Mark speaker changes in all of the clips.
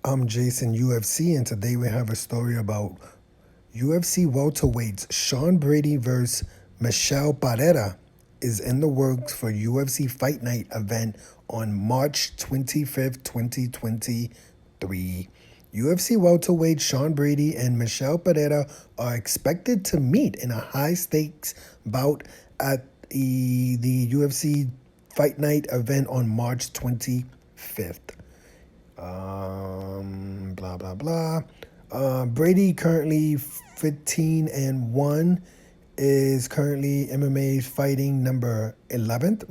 Speaker 1: I'm Jason UFC, and today we have a story about UFC welterweights. Sean Brady versus Michel Pereira is in the works for UFC Fight Night event on March 25th, 2023. UFC welterweight Sean Brady and Michel Pereira are expected to meet in a high-stakes bout at the UFC Fight Night event on March 25th. Blah blah blah. Brady currently 15-1 is currently MMA's fighting number 11th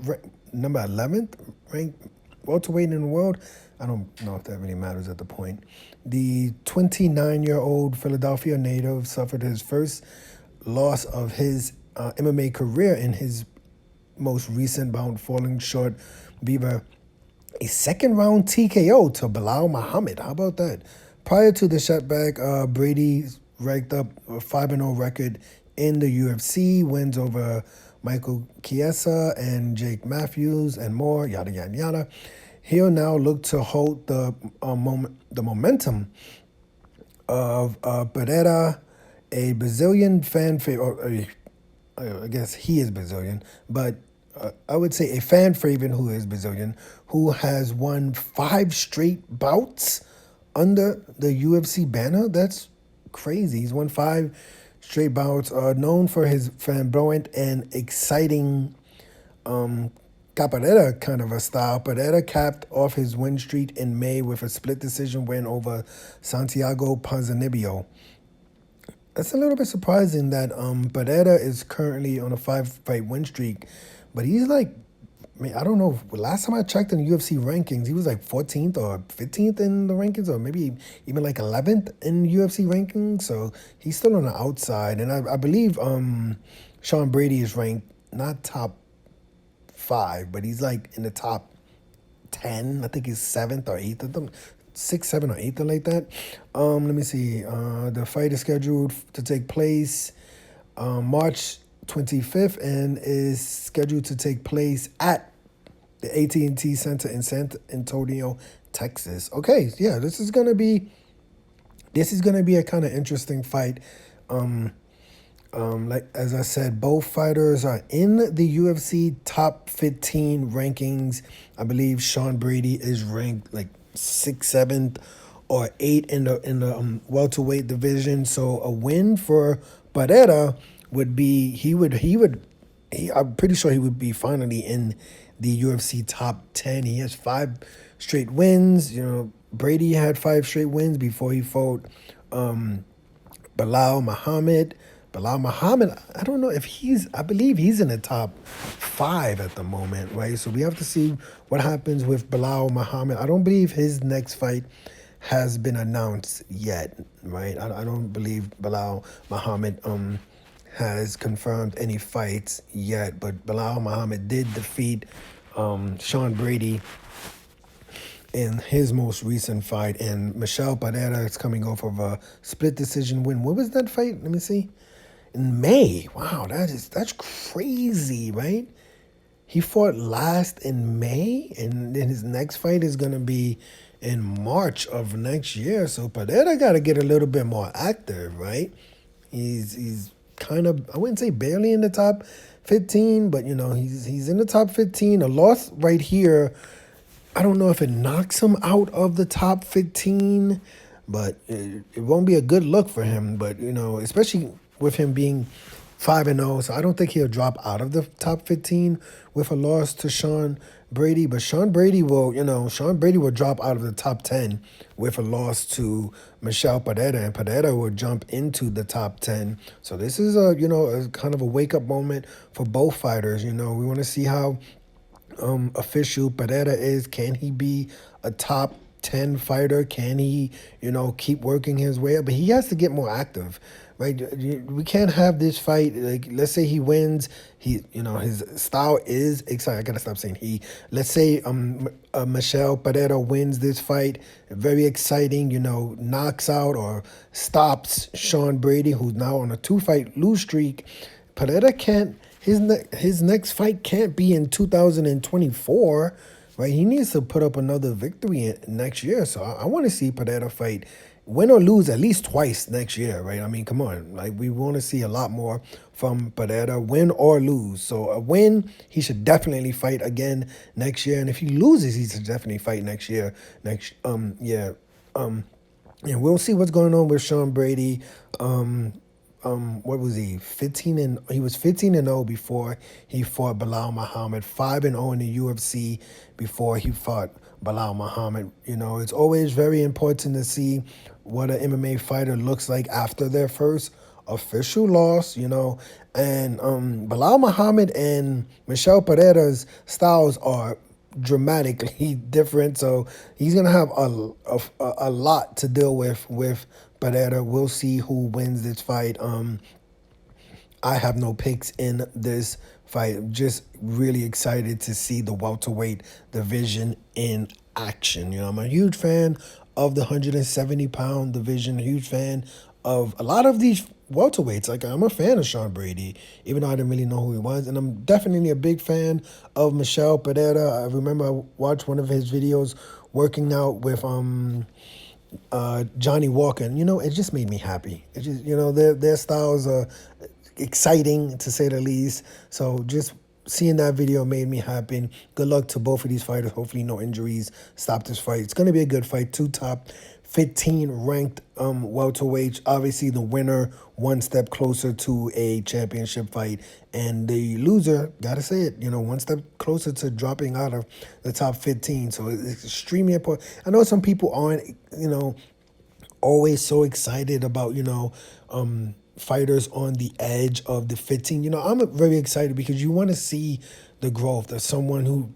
Speaker 1: ranked welterweight in the world. I don't know if that really matters at the point. The 29-year-old Philadelphia native suffered his first loss of his MMA career in his most recent bout, falling short via a second-round TKO to Belal Muhammad. How about that? Prior to the setback, Brady racked up a 5-0 record in the UFC, wins over Michael Chiesa and Jake Matthews and more, yada, yada, yada. He'll now look to hold the momentum of Pereira, a Brazilian fan favorite. I guess he is Brazilian, but I would say a fan favorite who is Brazilian, who has won 5 straight bouts under the UFC banner. That's crazy. He's won 5 straight bouts, known for his flamboyant and exciting Capoeira kind of a style. Pereira capped off his win streak in May with a split decision win over Santiago Ponzinibbio. That's a little bit surprising that Pereira is currently on a 5-fight win streak, but he's like, I don't know. Last time I checked in UFC rankings, he was like 14th or 15th in the rankings, or maybe even like 11th in UFC rankings. So he's still on the outside, and I believe Sean Brady is ranked not top 5, but he's like in the top 10. I think he's 7th or 8th of them. 6, 7, or 8th, or like that. Let me see. The fight is scheduled to take place March 25th and is scheduled to take place at the AT&T Center in San Antonio, Texas. Okay, yeah, this is gonna be a kind of interesting fight. Like as I said, both fighters are in the UFC top 15 rankings. I believe Sean Brady is ranked like 6th, 7th, or 8th in the welterweight division. So a win for Pereira would be I'm pretty sure he would be finally in the UFC top 10. He has 5 straight wins. You know, Brady had 5 straight wins before he fought Belal Muhammad. Belal Muhammad, I don't know if I believe he's in the top 5 at the moment, right? So we have to see what happens with Belal Muhammad. I don't believe his next fight has been announced yet, right? I don't believe Belal Muhammad has confirmed any fights yet, but Belal Muhammad did defeat Sean Brady in his most recent fight, and Michel Pereira is coming off of a split decision win. What was that fight? Let me see. In May. Wow, that's crazy, right? He fought last in May, and then his next fight is gonna be in March of next year. So Pereira got to get a little bit more active, right? He's kind of, I wouldn't say barely in the top 15, but you know, he's in the top 15. A loss right here, I don't know if it knocks him out of the top 15, but it won't be a good look for him. But you know, especially with him being 5-0, so I don't think he'll drop out of the top 15 with a loss to Sean Brady. But Sean Brady will drop out of the top 10 with a loss to Michel Pereira, and Pereira will jump into the top 10. So this is a kind of a wake up moment for both fighters. You know, we want to see how official Pereira is. Can he be a top 10 fighter? Can he, keep working his way up? But he has to get more active, right? We can't have this fight, like, let's say he wins, his style is exciting. I gotta stop saying he. Let's say Michel Pereira wins this fight, very exciting, knocks out or stops Sean Brady, who's now on a 2-fight lose streak. Pereira can't, his next fight can't be in 2024, right? He needs to put up another victory next year. So I want to see Pereira fight, win or lose, at least twice next year, right? I mean, come on. Like, we want to see a lot more from Pereira, win or lose. So a win, he should definitely fight again next year. And if he loses, he should definitely fight next year. And we'll see what's going on with Sean Brady. What was he? He was 15-0 before he fought Bilal Muhammad. 5-0 in the UFC before he fought Bilal Muhammad. You know, it's always very important to see what an MMA fighter looks like after their first official loss, you know. And Bilal Muhammad and Michel Pereira's styles are dramatically different, so he's gonna have a lot to deal with Pereira. We'll see who wins this fight. I have no picks in this fight. I'm just really excited to see the welterweight division in action. You know, I'm a huge fan of the 170-pound division, a huge fan of a lot of these welterweights. Like, I'm a fan of Sean Brady, even though I didn't really know who he was. And I'm definitely a big fan of Michel Pereira. I remember I watched one of his videos working out with Johnny Walker. And, you know, it just made me happy. It just, you know, their styles are exciting, to say the least. So just seeing that video made me happy. Good luck to both of these fighters. Hopefully no injuries stop this fight. It's going to be a good fight. Two top 15 ranked welterweights. Obviously the winner one step closer to a championship fight, and the loser, gotta say it, you know, one step closer to dropping out of the top 15. So it's extremely important. I know some people aren't, you know, always so excited about, you know, fighters on the edge of the 15. You know, I'm very excited because you want to see the growth of someone who,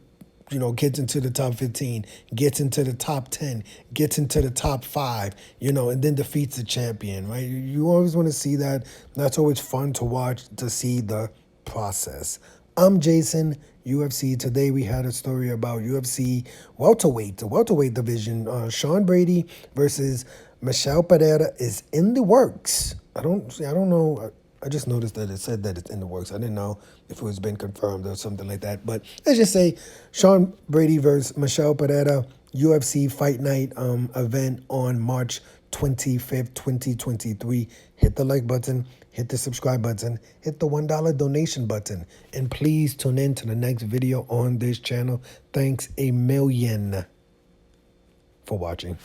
Speaker 1: you know, gets into the top 15, gets into the top 10, gets into the top 5, you know, and then defeats the champion, right? You always want to see that. That's always fun to watch, to see the process. I'm Jason, UFC. Today we had a story about UFC welterweight, the welterweight division. Sean Brady versus Michel Pereira is in the works. I don't know. I just noticed that it said that it's in the works. I didn't know if it was been confirmed or something like that. But let's just say Sean Brady versus Michel Pereira, UFC Fight Night event on March 25th, 2023. Hit the like button, hit the subscribe button, hit the $1 donation button. And please tune in to the next video on this channel. Thanks a million for watching.